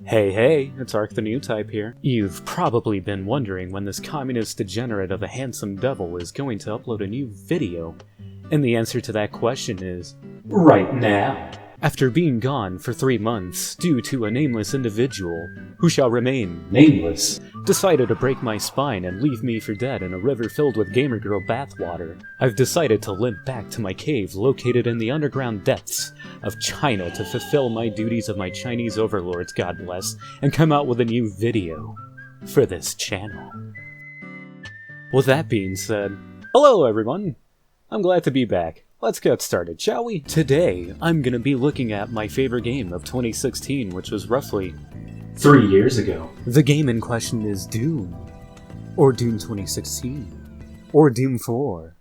Hey, it's Ark the New Type here. You've probably been wondering when this communist degenerate of a handsome devil is going to upload a new video. And the answer to that question is, right now. After being gone for 3 months due to a nameless individual, who shall remain nameless, decided to break my spine and leave me for dead in a river filled with gamer girl bathwater, I've decided to limp back to my cave located in the underground depths of China to fulfill my duties of my Chinese overlords, God bless, and come out with a new video for this channel. With that being said, hello everyone! I'm glad to be back. Let's get started, shall we? Today, I'm gonna be looking at my favorite game of 2016, which was roughly 3 years ago. The game in question is Doom, or Doom 2016, or Doom 4,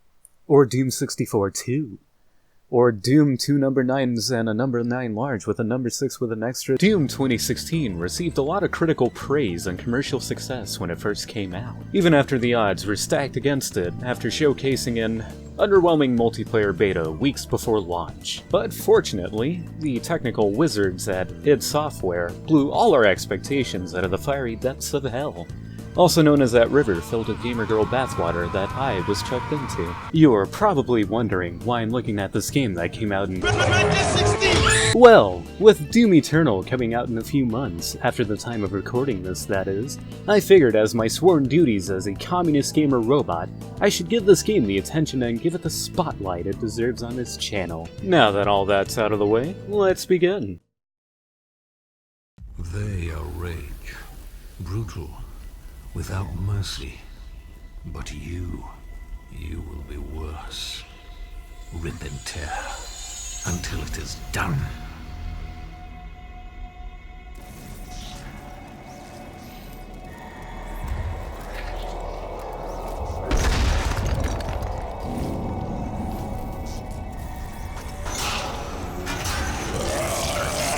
or Doom 64 2, or Doom 2 number 9s and a number 9 large with a number 6 with an extra. Doom 2016 received a lot of critical praise and commercial success when it first came out, even after the odds were stacked against it after showcasing an underwhelming multiplayer beta weeks before launch. But fortunately, the technical wizards at id Software blew all our expectations out of the fiery depths of hell, also known as that river filled with gamer girl bathwater that I was chucked into. You're probably wondering why I'm looking at this game that came out in... Well, with Doom Eternal coming out in a few months, after the time of recording this that is, I figured as my sworn duties as a communist gamer robot, I should give this game the attention and give it the spotlight it deserves on this channel. Now that all that's out of the way, let's begin. They are rage, brutal, without mercy. But you will be worse. Rip and tear, until it is done.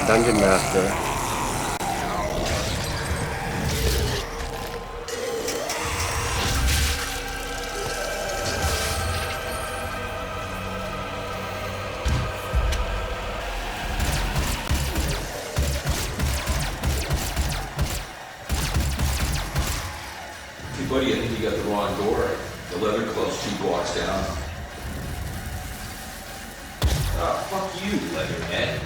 Dungeon Master. Hey buddy, I think you got the wrong door. The leather club's 2 blocks down. Fuck you, Leatherhead.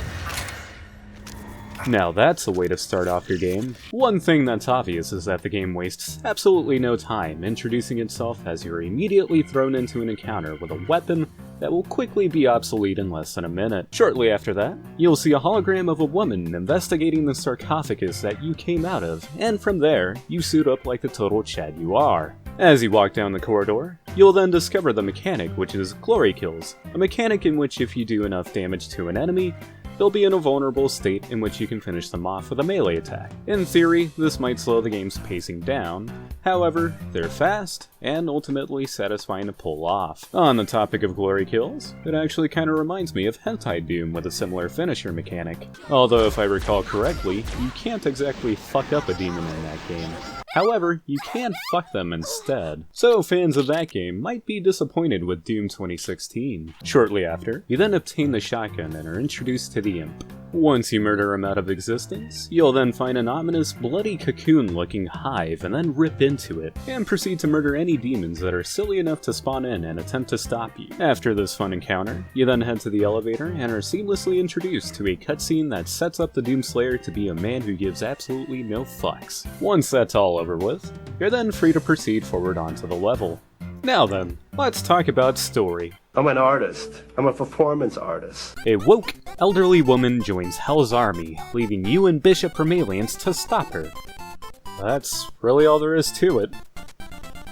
Now that's a way to start off your game. One thing that's obvious is that the game wastes absolutely no time introducing itself as you're immediately thrown into an encounter with a weapon that will quickly be obsolete in less than a minute. Shortly after that, you'll see a hologram of a woman investigating the sarcophagus that you came out of, and from there, you suit up like the total Chad you are. As you walk down the corridor, you'll then discover the mechanic, which is glory kills, a mechanic in which if you do enough damage to an enemy, they'll be in a vulnerable state in which you can finish them off with a melee attack. In theory, this might slow the game's pacing down, however, they're fast and ultimately satisfying to pull off. On the topic of glory kills, it actually kinda reminds me of Hentai Doom with a similar finisher mechanic. Although if I recall correctly, you can't exactly fuck up a demon in that game. However, you can fuck them instead. So fans of that game might be disappointed with Doom 2016. Shortly after, you then obtain the shotgun and are introduced to the imp. Once you murder him out of existence, you'll then find an ominous bloody cocoon-looking hive and then rip into it, and proceed to murder any demons that are silly enough to spawn in and attempt to stop you. After this fun encounter, you then head to the elevator and are seamlessly introduced to a cutscene that sets up the Doomslayer to be a man who gives absolutely no fucks. Once that's all over with, you're then free to proceed forward onto the level. Now then, let's talk about story. I'm an artist. I'm a performance artist. A woke, elderly woman joins Hell's army, leaving you and Bishop Romalians to stop her. That's really all there is to it.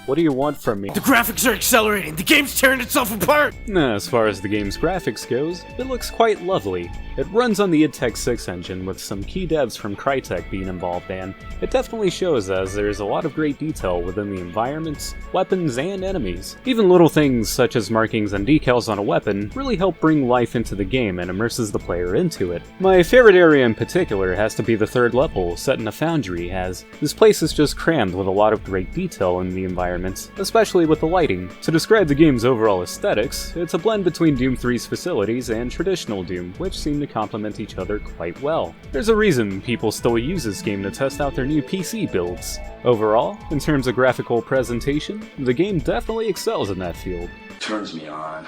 What do you want from me? The graphics are accelerating! The game's tearing itself apart! As far as the game's graphics goes, it looks quite lovely. It runs on the id Tech 6 engine with some key devs from Crytek being involved, and it definitely shows as there's a lot of great detail within the environments, weapons, and enemies. Even little things such as markings and decals on a weapon really help bring life into the game and immerses the player into it. My favorite area in particular has to be the 3rd level, set in a foundry, as this place is just crammed with a lot of great detail in the environments, especially with the lighting. To describe the game's overall aesthetics, it's a blend between Doom 3's facilities and traditional Doom, which seem to complement each other quite well. There's a reason people still use this game to test out their new PC builds. Overall, in terms of graphical presentation, the game definitely excels in that field. Turns me on.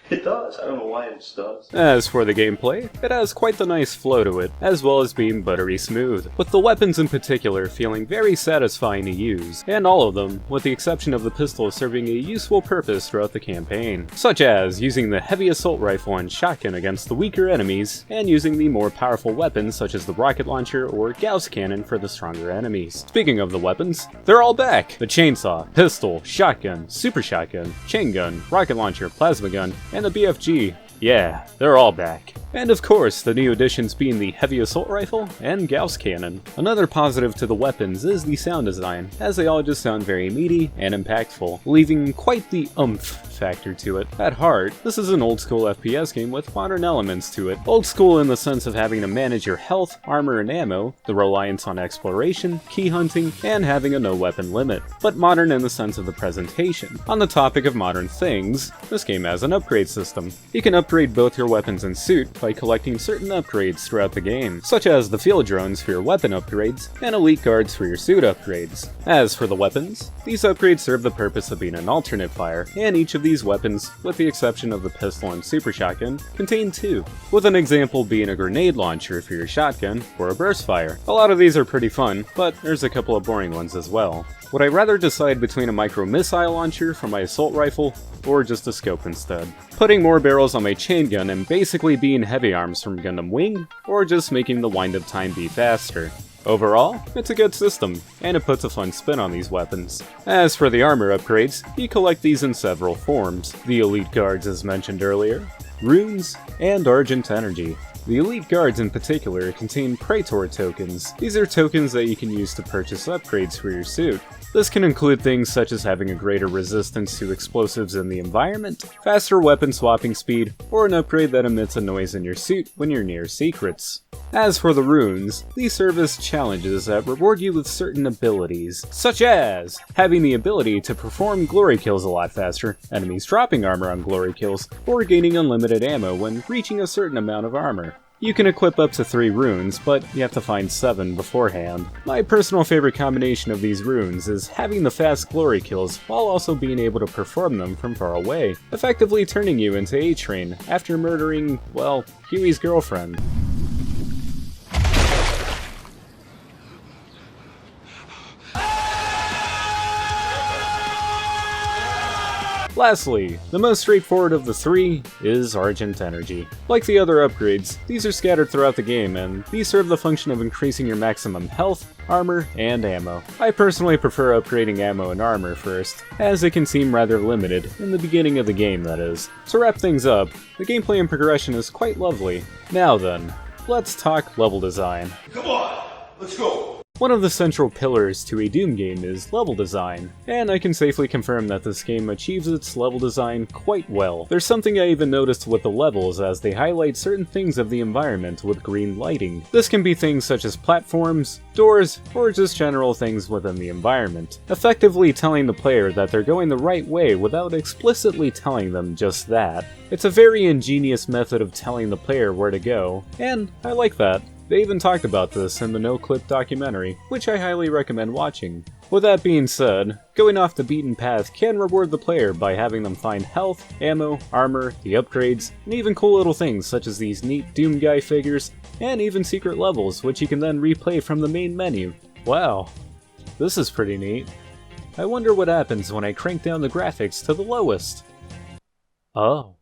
It does. I don't know why it does. As for the gameplay, it has quite the nice flow to it, as well as being buttery smooth, with the weapons in particular feeling very satisfying to use, and all of them, with the exception of the pistol, serving a useful purpose throughout the campaign, such as using the heavy assault rifle and shotgun against the weaker enemies, and using the more powerful weapons such as the rocket launcher or Gauss cannon for the stronger enemies. Speaking of the weapons, they're all back! The chainsaw, pistol, shotgun, super shotgun, chain gun, rocket launcher, plasma gun, and the BFG. Yeah, they're all back. And of course, the new additions being the heavy assault rifle and Gauss cannon. Another positive to the weapons is the sound design, as they all just sound very meaty and impactful, leaving quite the oomph factor to it. At heart, this is an old school FPS game with modern elements to it. Old school in the sense of having to manage your health, armor, and ammo, the reliance on exploration, key hunting, and having a no weapon limit. But modern in the sense of the presentation. On the topic of modern things, this game has an upgrade system. You can upgrade both your weapons and suit by collecting certain upgrades throughout the game, such as the field drones for your weapon upgrades, and elite guards for your suit upgrades. As for the weapons, these upgrades serve the purpose of being an alternate fire, and each of these weapons, with the exception of the pistol and super shotgun, contain two, with an example being a grenade launcher for your shotgun, or a burst fire. A lot of these are pretty fun, but there's a couple of boring ones as well. Would I rather decide between a micro-missile launcher for my assault rifle, or just a scope instead? Putting more barrels on my chain gun and basically being heavy arms from Gundam Wing, or just making the wind-up time be faster? Overall, it's a good system, and it puts a fun spin on these weapons. As for the armor upgrades, you collect these in several forms. The elite guards as mentioned earlier, runes, and Argent energy. The elite guards in particular contain Praetor tokens. These are tokens that you can use to purchase upgrades for your suit. This can include things such as having a greater resistance to explosives in the environment, faster weapon swapping speed, or an upgrade that emits a noise in your suit when you're near secrets. As for the runes, these serve as challenges that reward you with certain abilities, such as having the ability to perform glory kills a lot faster, enemies dropping armor on glory kills, or gaining unlimited ammo when reaching a certain amount of armor. You can equip up to 3 runes, but you have to find 7 beforehand. My personal favorite combination of these runes is having the fast glory kills while also being able to perform them from far away, effectively turning you into A-Train after murdering, well, Huey's girlfriend. Lastly, the most straightforward of the 3 is Argent Energy. Like the other upgrades, these are scattered throughout the game, and these serve the function of increasing your maximum health, armor, and ammo. I personally prefer upgrading ammo and armor first, as it can seem rather limited, in the beginning of the game that is. To wrap things up, the gameplay and progression is quite lovely. Now then, let's talk level design. Come on, let's go. One of the central pillars to a Doom game is level design, and I can safely confirm that this game achieves its level design quite well. There's something I even noticed with the levels as they highlight certain things of the environment with green lighting. This can be things such as platforms, doors, or just general things within the environment, effectively telling the player that they're going the right way without explicitly telling them just that. It's a very ingenious method of telling the player where to go, and I like that. They even talked about this in the No Clip documentary, which I highly recommend watching. With that being said, going off the beaten path can reward the player by having them find health, ammo, armor, the upgrades, and even cool little things such as these neat Doom Guy figures, and even secret levels which you can then replay from the main menu. Wow, this is pretty neat. I wonder what happens when I crank down the graphics to the lowest. Oh.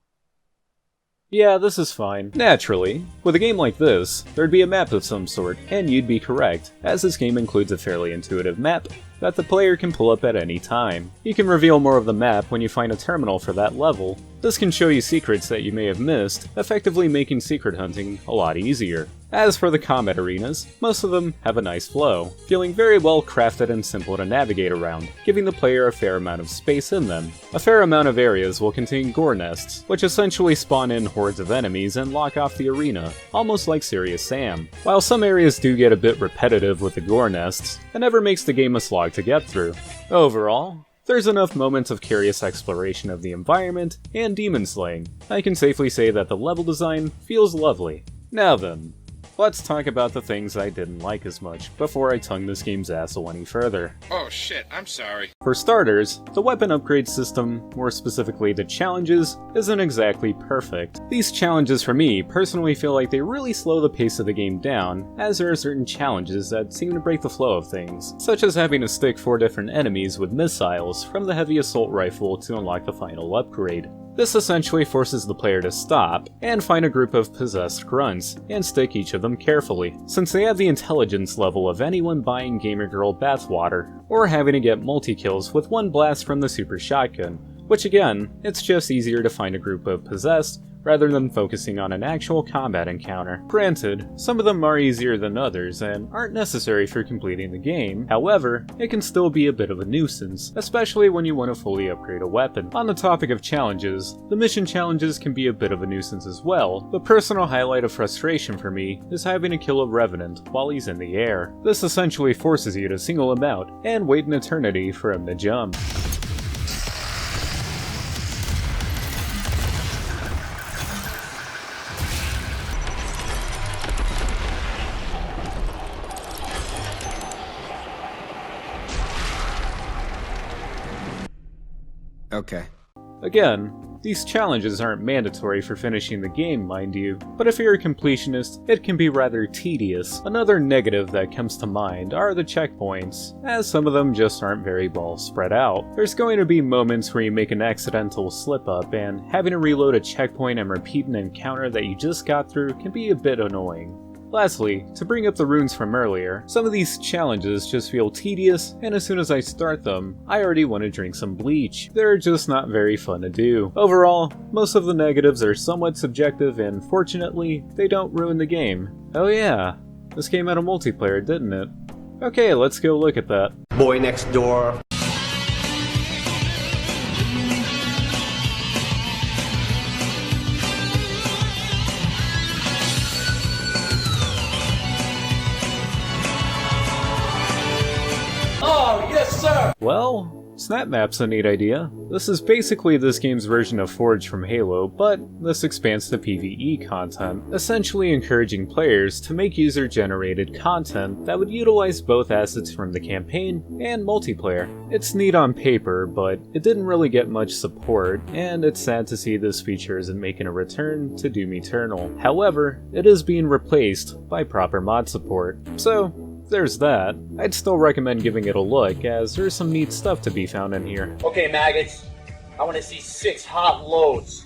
Yeah, this is fine. Naturally, with a game like this, there'd be a map of some sort, and you'd be correct, as this game includes a fairly intuitive map that the player can pull up at any time. You can reveal more of the map when you find a terminal for that level. This can show you secrets that you may have missed, effectively making secret hunting a lot easier. As for the combat arenas, most of them have a nice flow, feeling very well crafted and simple to navigate around, giving the player a fair amount of space in them. A fair amount of areas will contain gore nests, which essentially spawn in hordes of enemies and lock off the arena, almost like Serious Sam. While some areas do get a bit repetitive with the gore nests, it never makes the game a slog to get through. Overall, There's enough moments of curious exploration of the environment and demon slaying. I can safely say that the level design feels lovely. Now then, let's talk about the things I didn't like as much before I tongue this game's asshole any further. Oh shit, I'm sorry. For starters, the weapon upgrade system, more specifically the challenges, isn't exactly perfect. These challenges for me personally feel like they really slow the pace of the game down, as there are certain challenges that seem to break the flow of things, such as having to stick 4 different enemies with missiles from the heavy assault rifle to unlock the final upgrade. This essentially forces the player to stop and find a group of possessed grunts and stick each of them carefully, since they have the intelligence level of anyone buying Gamer Girl bathwater, or having to get multi-kills with 1 blast from the super shotgun, which again, it's just easier to find a group of possessed rather than focusing on an actual combat encounter. Granted, some of them are easier than others and aren't necessary for completing the game, however, it can still be a bit of a nuisance, especially when you want to fully upgrade a weapon. On the topic of challenges, the mission challenges can be a bit of a nuisance as well. The personal highlight of frustration for me is having to kill a revenant while he's in the air. This essentially forces you to single him out and wait an eternity for him to jump. Okay. Again, these challenges aren't mandatory for finishing the game, mind you, but if you're a completionist, it can be rather tedious. Another negative that comes to mind are the checkpoints, as some of them just aren't very well spread out. There's going to be moments where you make an accidental slip-up, and having to reload a checkpoint and repeat an encounter that you just got through can be a bit annoying. Lastly, to bring up the runes from earlier, some of these challenges just feel tedious, and as soon as I start them, I already want to drink some bleach. They're just not very fun to do. Overall, most of the negatives are somewhat subjective, and fortunately, they don't ruin the game. Oh yeah, this game had a multiplayer, didn't it? Okay, let's go look at that. Boy next door. Well, Snap Map's a neat idea. This is basically this game's version of Forge from Halo, but this expands to PvE content, essentially encouraging players to make user-generated content that would utilize both assets from the campaign and multiplayer. It's neat on paper, but it didn't really get much support, and it's sad to see this feature isn't making a return to Doom Eternal. However, it is being replaced by proper mod support, so there's that. I'd still recommend giving it a look, as there's some neat stuff to be found in here. Okay, maggots, I want to see 6 hot loads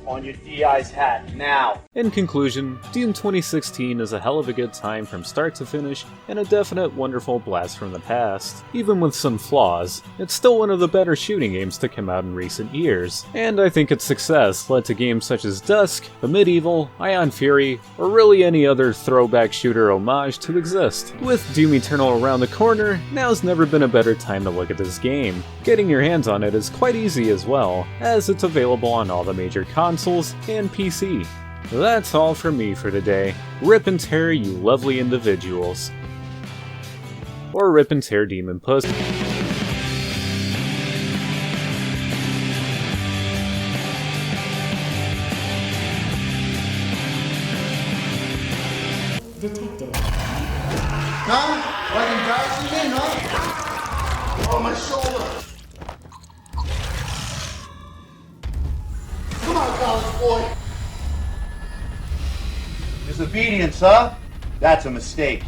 on your DI's hat, now. In conclusion, Doom 2016 is a hell of a good time from start to finish, and a definite wonderful blast from the past. Even with some flaws, it's still one of the better shooting games to come out in recent years, and I think its success led to games such as Dusk, The Medieval, Ion Fury, or really any other throwback shooter homage to exist. With Doom Eternal around the corner, now's never been a better time to look at this game. Getting your hands on it is quite easy as well, as it's available on all the major consoles and PC. That's all from me for today. Rip and tear, you lovely individuals. Or rip and tear demon pussy. Detected. Huh? Like embarrassing me, huh? Oh, my shoulder. Come on, college boy. Disobedience, huh? That's a mistake.